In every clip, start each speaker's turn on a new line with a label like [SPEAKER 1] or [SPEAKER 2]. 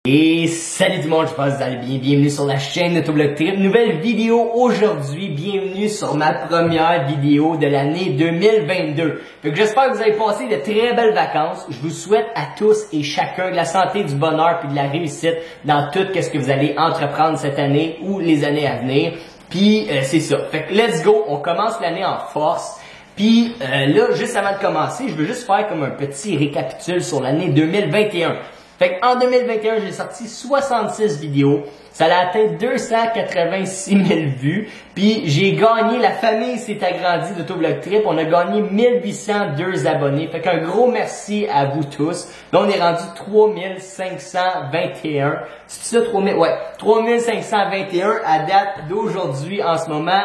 [SPEAKER 1] Et salut tout le monde, j'espère que vous allez bien. Bienvenue sur la chaîne d'Autoblog Trip. Nouvelle vidéo aujourd'hui. Bienvenue sur ma première vidéo de l'année 2022. Fait que j'espère que vous avez passé de très belles vacances. Je vous souhaite à tous et chacun de la santé, du bonheur puis de la réussite dans tout ce que vous allez entreprendre cette année ou les années à venir. Puis c'est ça. Fait que let's go, on commence l'année en force. Puis là, juste avant de commencer, je veux juste faire comme un petit récapitule sur l'année 2021. Fait qu'en 2021, j'ai sorti 66 vidéos. Ça a atteint 286 000 vues. Puis j'ai gagné, la famille s'est agrandie d'Autoblog Trip. On a gagné 1802 abonnés. Fait qu'un gros merci à vous tous. Là, on est rendu 3521. C'est ça, 3000? Ouais, 3521 à date d'aujourd'hui en ce moment.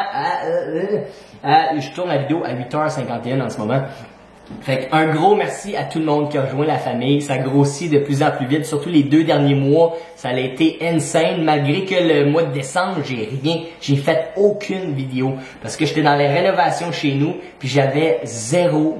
[SPEAKER 1] Je tourne la vidéo à 8h51 en ce moment. Fait qu'un gros merci à tout le monde qui a rejoint la famille. Ça grossit de plus en plus vite. Surtout les 2 derniers mois, ça a été insane. Malgré que le mois de décembre, j'ai fait aucune vidéo. Parce que j'étais dans les rénovations chez nous. Puis j'avais zéro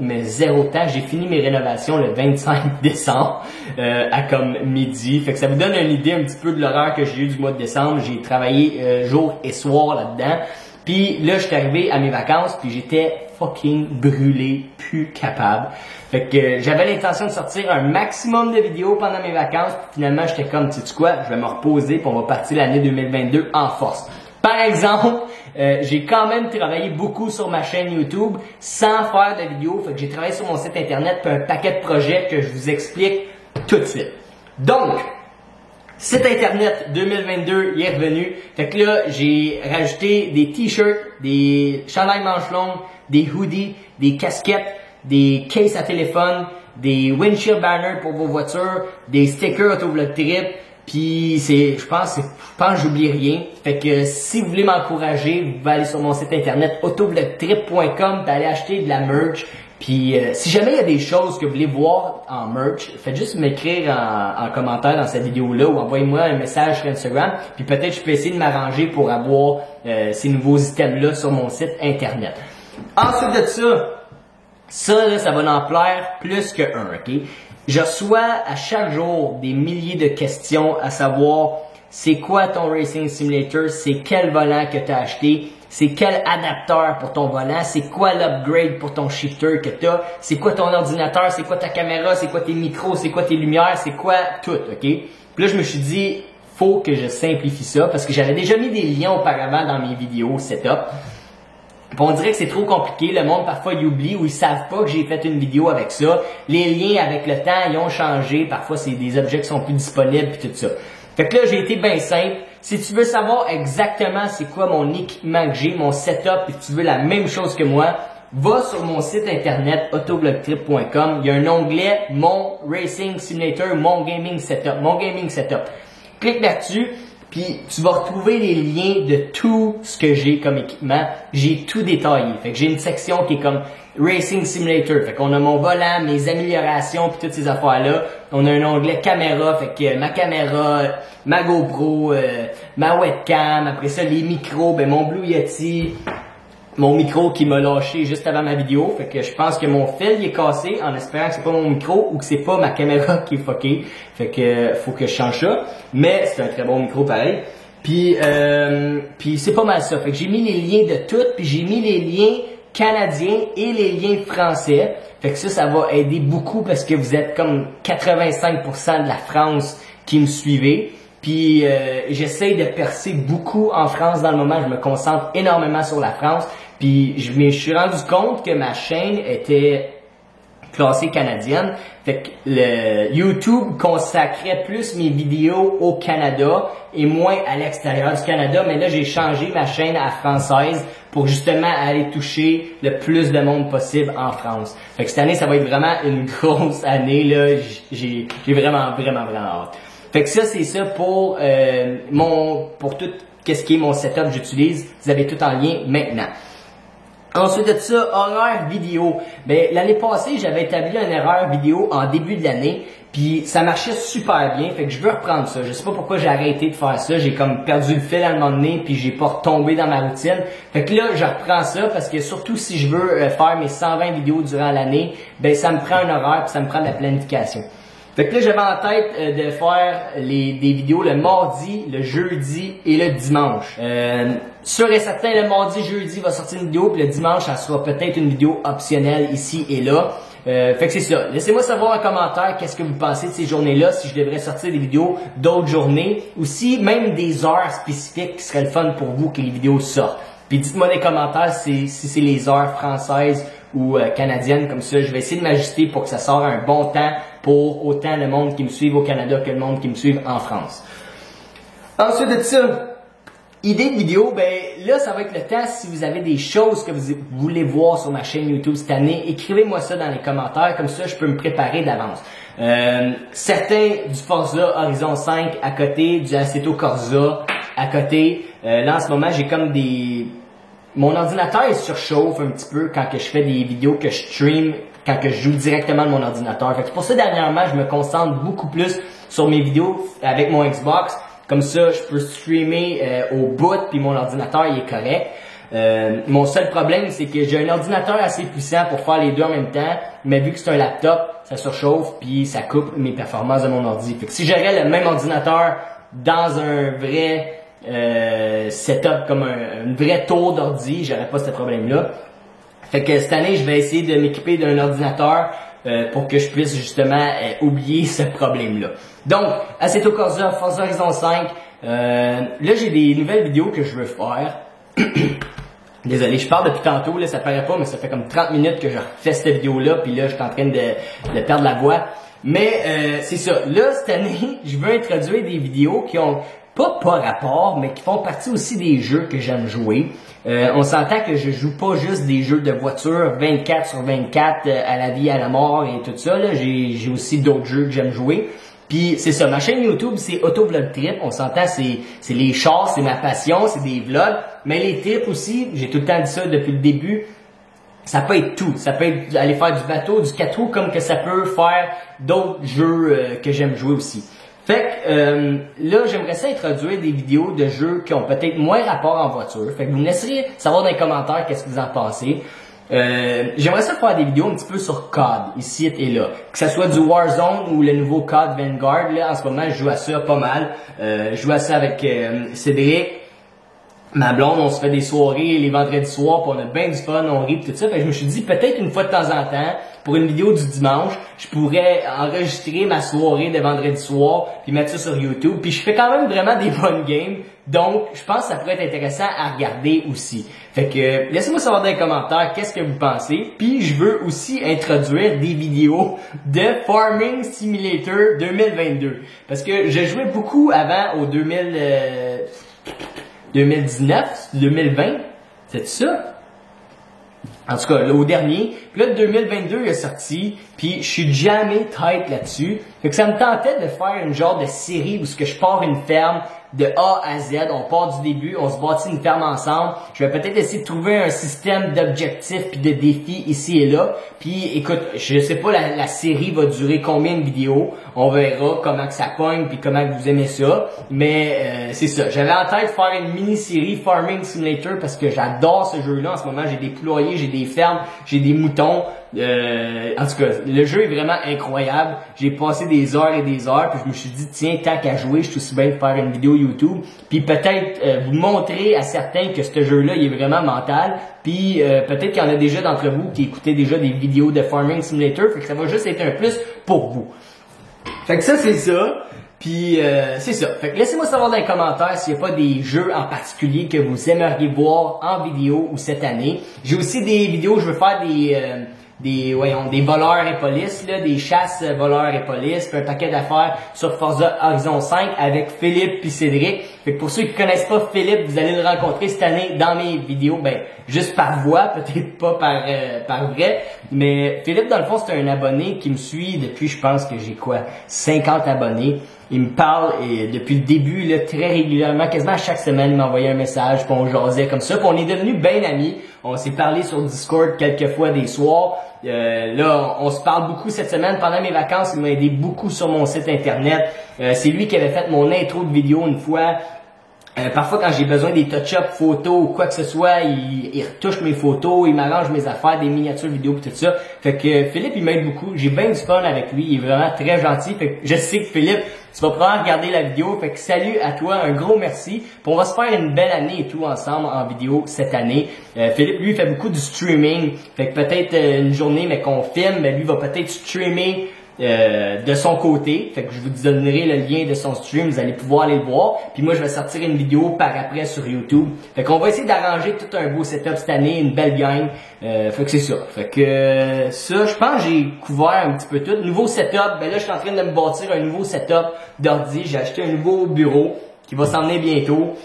[SPEAKER 1] temps. J'ai fini mes rénovations le 25 décembre à comme midi. Fait que ça vous donne une idée un petit peu de l'horreur que j'ai eu du mois de décembre. J'ai travaillé jour et soir là-dedans. Puis là, je suis arrivé à mes vacances, puis j'étais fucking brûlé, plus capable. Fait que j'avais l'intention de sortir un maximum de vidéos pendant mes vacances, puis finalement, j'étais comme, sais-tu quoi, je vais me reposer, puis on va partir l'année 2022 en force. Par exemple, j'ai quand même travaillé beaucoup sur ma chaîne YouTube sans faire de vidéos. Fait que j'ai travaillé sur mon site internet, puis un paquet de projets que je vous explique tout de suite. Donc, site internet 2022, il est revenu. Fait que là, j'ai rajouté des t-shirts, des chandails manches longues, des hoodies, des casquettes, des cases à téléphone, des windshield banners pour vos voitures, des stickers Autovlog Trip. Puis je pense que j'oublie rien. Fait que si vous voulez m'encourager, vous pouvez aller sur mon site internet autovlogtrip.com et aller acheter de la merch. Puis si jamais il y a des choses que vous voulez voir en merch, faites juste m'écrire en commentaire dans cette vidéo-là ou envoyez-moi un message sur Instagram. Puis peut-être je peux essayer de m'arranger pour avoir ces nouveaux items-là sur mon site internet. Ensuite de ça là, ça va en plaire plus que un, ok? Je reçois à chaque jour des milliers de questions à savoir c'est quoi ton Racing Simulator, c'est quel volant que tu as acheté, c'est quel adapteur pour ton volant, c'est quoi l'upgrade pour ton shifter que tu as, c'est quoi ton ordinateur, c'est quoi ta caméra, c'est quoi tes micros, c'est quoi tes lumières, c'est quoi tout, ok? Puis là, je me suis dit, faut que je simplifie ça parce que j'avais déjà mis des liens auparavant dans mes vidéos setup. Puis on dirait que c'est trop compliqué, le monde parfois il oublie ou ils savent pas que j'ai fait une vidéo avec ça. Les liens avec le temps, ils ont changé, parfois c'est des objets qui sont plus disponibles puis tout ça. Fait que là, j'ai été bien simple. Si tu veux savoir exactement c'est quoi mon équipement que j'ai, mon setup, et tu veux la même chose que moi, va sur mon site internet autovlogtrip.com. Il y a un onglet Mon Racing Simulator, Mon Gaming Setup. Clique là-dessus. Puis tu vas retrouver les liens de tout ce que j'ai comme équipement. J'ai tout détaillé. Fait que j'ai une section qui est comme Racing Simulator. Fait qu'on a mon volant, mes améliorations puis toutes ces affaires-là. On a un onglet caméra. Fait que ma caméra, ma GoPro, ma webcam. Après ça, les micros, ben mon Blue Yeti. Mon micro qui m'a lâché juste avant ma vidéo. Fait que je pense que mon fil il est cassé en espérant que c'est pas mon micro ou que c'est pas ma caméra qui est fuckée. Fait que faut que je change ça. Mais c'est un très bon micro pareil. Puis c'est pas mal ça. Fait que j'ai mis les liens de tout. Puis j'ai mis les liens canadiens et les liens français. Fait que ça va aider beaucoup parce que vous êtes comme 85% de la France qui me suivez. Puis j'essaye de percer beaucoup en France dans le moment. Je me concentre énormément sur la France. Puis je me suis rendu compte que ma chaîne était classée canadienne. Fait que le YouTube consacrait plus mes vidéos au Canada et moins à l'extérieur du Canada. Mais là, j'ai changé ma chaîne à française pour justement aller toucher le plus de monde possible en France. Fait que cette année, ça va être vraiment une grosse année, là. J'ai vraiment hâte. Fait que ça, c'est ça pour tout ce qui est mon setup j'utilise. Vous avez tout en lien maintenant. Ensuite de ça, horaire vidéo. Ben, l'année passée, j'avais établi un horaire vidéo en début de l'année. Puis ça marchait super bien. Fait que je veux reprendre ça. Je sais pas pourquoi j'ai arrêté de faire ça. J'ai comme perdu le fil à un moment donné. Puis j'ai pas retombé dans ma routine. Fait que là, je reprends ça parce que surtout si je veux faire mes 120 vidéos durant l'année, ben ça me prend un horaire puis ça me prend de la planification. Fait que là, j'avais en tête de faire des vidéos le mardi, le jeudi et le dimanche. Sûr et certain, le mardi, jeudi va sortir une vidéo, puis le dimanche, ça sera peut-être une vidéo optionnelle ici et là. Fait que c'est ça. Laissez-moi savoir en commentaire qu'est-ce que vous pensez de ces journées-là, si je devrais sortir des vidéos d'autres journées, ou si même des heures spécifiques qui seraient le fun pour vous que les vidéos sortent. Puis dites-moi dans les commentaires si c'est les heures françaises ou canadiennes, comme ça, je vais essayer de m'ajuster pour que ça sorte un bon temps pour autant le monde qui me suit au Canada que le monde qui me suit en France. Ensuite de ça, idée de vidéo, ben là, ça va être le temps. Si vous avez des choses que vous voulez voir sur ma chaîne YouTube cette année, écrivez-moi ça dans les commentaires, comme ça je peux me préparer d'avance. Certains du Forza Horizon 5 à côté, du Assetto Corsa à côté. Là en ce moment, j'ai comme mon ordinateur il surchauffe un petit peu quand que je fais des vidéos que je stream, quand que je joue directement de mon ordinateur. Fait que pour ça, dernièrement, je me concentre beaucoup plus sur mes vidéos avec mon Xbox. Comme ça, je peux streamer au bout, puis mon ordinateur il est correct. Mon seul problème, c'est que j'ai un ordinateur assez puissant pour faire les deux en même temps, mais vu que c'est un laptop, ça surchauffe, puis ça coupe mes performances de mon ordi. Fait que si j'aurais le même ordinateur dans un vrai setup, comme une vraie tour d'ordi, j'aurais pas ce problème-là. Fait que cette année, je vais essayer de m'équiper d'un ordinateur pour que je puisse justement oublier ce problème-là. Donc, Assetto Corsa, Forza Horizon 5, là j'ai des nouvelles vidéos que je veux faire. Désolé, je parle depuis tantôt, là, ça paraît pas, mais ça fait comme 30 minutes que je refais cette vidéo-là, puis là je suis en train de perdre la voix. Mais c'est ça, là cette année, je veux introduire des vidéos qui ont pas rapport, mais qui font partie aussi des jeux que j'aime jouer. On s'entend que je joue pas juste des jeux de voiture 24 sur 24 à la vie, à la mort et tout ça. J'ai aussi d'autres jeux que j'aime jouer. Puis c'est ça, ma chaîne YouTube c'est Autovlog Trip. On s'entend, c'est les chars, c'est ma passion, c'est des vlogs. Mais les trips aussi, j'ai tout le temps dit ça depuis le début. Ça peut être tout. Ça peut être aller faire du bateau, du 4 roues, comme que ça peut faire d'autres jeux que j'aime jouer aussi. Fait que là, j'aimerais ça introduire des vidéos de jeux qui ont peut-être moins rapport en voiture. Fait que vous me laisserez savoir dans les commentaires qu'est-ce que vous en pensez. J'aimerais ça faire des vidéos un petit peu sur COD, ici et là. Que ce soit du Warzone ou le nouveau COD Vanguard. Là, en ce moment, je joue à ça pas mal. Je joue à ça avec Cédric. Ma blonde, on se fait des soirées les vendredis soirs, puis on a bien du fun, on rit tout ça. Fait que je me suis dit, peut-être une fois de temps en temps, pour une vidéo du dimanche, je pourrais enregistrer ma soirée de vendredi soir, puis mettre ça sur YouTube. Puis je fais quand même vraiment des bonnes games, donc je pense que ça pourrait être intéressant à regarder aussi. Fait que laissez-moi savoir dans les commentaires qu'est-ce que vous pensez. Puis je veux aussi introduire des vidéos de Farming Simulator 2022. Parce que je jouais beaucoup avant au 2019, 2020, c'est ça? En tout cas, là, au dernier. Puis là, 2022 est sorti, puis je suis jamais tête là-dessus. Fait que ça me tentait de faire une genre de série où ce que je pars une ferme de A à Z. On part du début, on se bâtit une ferme ensemble. Je vais peut-être essayer de trouver un système d'objectifs puis de défis ici et là. Puis écoute, je sais pas la série va durer combien de vidéos. On verra comment que ça pogne puis comment que vous aimez ça. Mais c'est ça. J'avais en tête de faire une mini-série Farming Simulator parce que j'adore ce jeu-là. En ce moment, j'ai des poulaillers, j'ai des fermes, j'ai des moutons. En tout cas, le jeu est vraiment incroyable. J'ai passé des heures et des heures, puis je me suis dit, tiens, tant qu'à jouer, je suis aussi bien de faire une vidéo YouTube, puis peut-être vous montrer à certains que ce jeu-là, il est vraiment mental, puis peut-être qu'il y en a déjà d'entre vous qui écoutaient déjà des vidéos de Farming Simulator, fait que ça va juste être un plus pour vous. Fait que ça, c'est ça. Puis c'est ça. Fait que laissez-moi savoir dans les commentaires s'il n'y a pas des jeux en particulier que vous aimeriez voir en vidéo ou cette année. J'ai aussi des vidéos, je veux faire des voleurs et police, là, des chasses voleurs et police, puis un paquet d'affaires sur Forza Horizon 5 avec Philippe puis Cédric. Fait que pour ceux qui connaissent pas Philippe, vous allez le rencontrer cette année dans mes vidéos, ben juste par voix, peut-être pas par vrai. Mais Philippe, dans le fond, c'est un abonné qui me suit depuis, je pense que j'ai 50 abonnés. Il me parle et depuis le début, là, très régulièrement, quasiment à chaque semaine, il m'envoyait un message, puis on jasait comme ça, puis on est devenus bien amis. On s'est parlé sur Discord quelques fois des soirs. Là, on se parle beaucoup cette semaine. Pendant mes vacances, il m'a aidé beaucoup sur mon site internet. C'est lui qui avait fait mon intro de vidéo une fois. Parfois, quand j'ai besoin des touch-up photos ou quoi que ce soit, il retouche mes photos, il m'arrange mes affaires, des miniatures vidéo et tout ça. Fait que Philippe, il m'aide beaucoup. J'ai bien du fun avec lui. Il est vraiment très gentil. Fait que je sais que Philippe, tu vas probablement regarder la vidéo. Fait que salut à toi, un gros merci. Puis on va se faire une belle année et tout ensemble en vidéo cette année. Philippe, lui, il fait beaucoup du streaming. Fait que peut-être une journée, mais qu'on filme, mais lui va peut-être streamer de son côté. Fait que je vous donnerai le lien de son stream, vous allez pouvoir aller le voir. Puis moi, je vais sortir une vidéo par après sur YouTube. Fait qu'on va essayer d'arranger tout un beau setup cette année, une belle gang. Fait que c'est ça. Fait que ça, je pense que j'ai couvert un petit peu tout. Nouveau setup, ben là, je suis en train de me bâtir un nouveau setup d'ordi. J'ai acheté un nouveau bureau qui va s'en venir bientôt.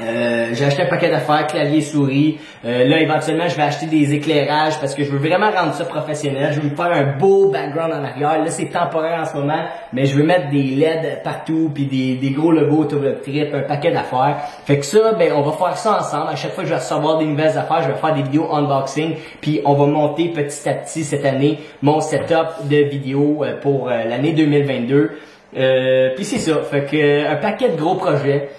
[SPEAKER 1] J'ai acheté un paquet d'affaires, clavier, souris. Là, éventuellement, je vais acheter des éclairages parce que je veux vraiment rendre ça professionnel. Je veux me faire un beau background en arrière. Là, c'est temporaire en ce moment, mais je veux mettre des LED partout, puis des gros logos Autoblog-Trip, un paquet d'affaires. Fait que ça, ben, on va faire ça ensemble. À chaque fois que je vais recevoir des nouvelles affaires, je vais faire des vidéos unboxing, puis on va monter petit à petit cette année mon setup de vidéos pour l'année 2022. Puis c'est ça. Fait que un paquet de gros projets.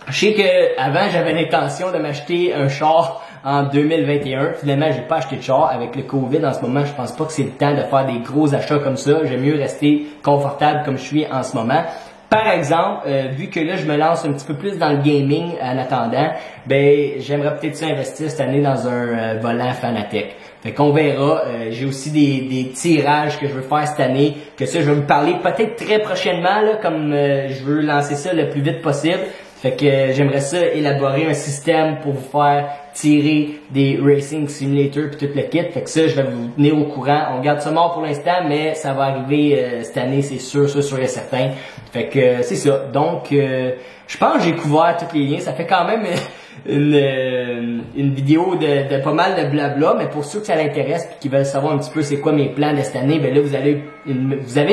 [SPEAKER 1] Je sais que avant j'avais l'intention de m'acheter un char en 2021. Finalement, j'ai pas acheté de char. Avec le COVID en ce moment, je pense pas que c'est le temps de faire des gros achats comme ça. J'aime mieux rester confortable comme je suis en ce moment. Par exemple, vu que là je me lance un petit peu plus dans le gaming en attendant, ben j'aimerais peut-être ça investir cette année dans un volant Fanatec. Fait qu'on verra. J'ai aussi des tirages que je veux faire cette année, que ça je vais vous parler peut-être très prochainement là, comme je veux lancer ça le plus vite possible. Fait que j'aimerais ça élaborer un système pour vous faire tirer des Racing Simulator puis tout le kit. Fait que ça, je vais vous tenir au courant. On garde ça mort pour l'instant, mais ça va arriver cette année, c'est sûr et certain. Fait que c'est ça. Donc, je pense que j'ai couvert tous les liens. Ça fait quand même une vidéo de pas mal de blabla, mais pour ceux que ça l'intéresse puis qui veulent savoir un petit peu c'est quoi mes plans de cette année, ben là, vous avez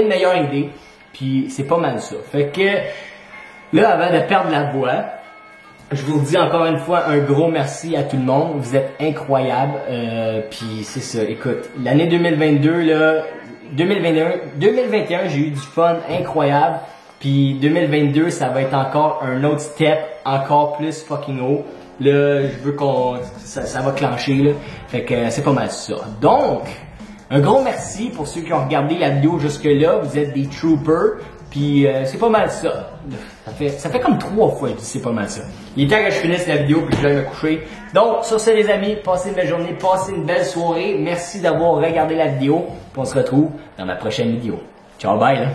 [SPEAKER 1] une meilleure idée. Puis c'est pas mal ça. Fait que là, avant de perdre la voix, je vous dis encore une fois un gros merci à tout le monde. Vous êtes incroyables. Puis c'est ça. Écoute, l'année 2022, là, 2021, j'ai eu du fun incroyable. Puis 2022, ça va être encore un autre step, encore plus fucking haut. Là, je veux ça va clencher là. Fait que c'est pas mal ça. Donc, un gros merci pour ceux qui ont regardé la vidéo jusque là. Vous êtes des troopers. Puis c'est pas mal ça. Ça fait comme 3 fois que je dis c'est pas mal ça. Il est temps que je finisse la vidéo puis que je vais me coucher. Donc sur ce les amis, passez une belle journée, passez une belle soirée. Merci d'avoir regardé la vidéo. Puis on se retrouve dans ma prochaine vidéo. Ciao, bye là.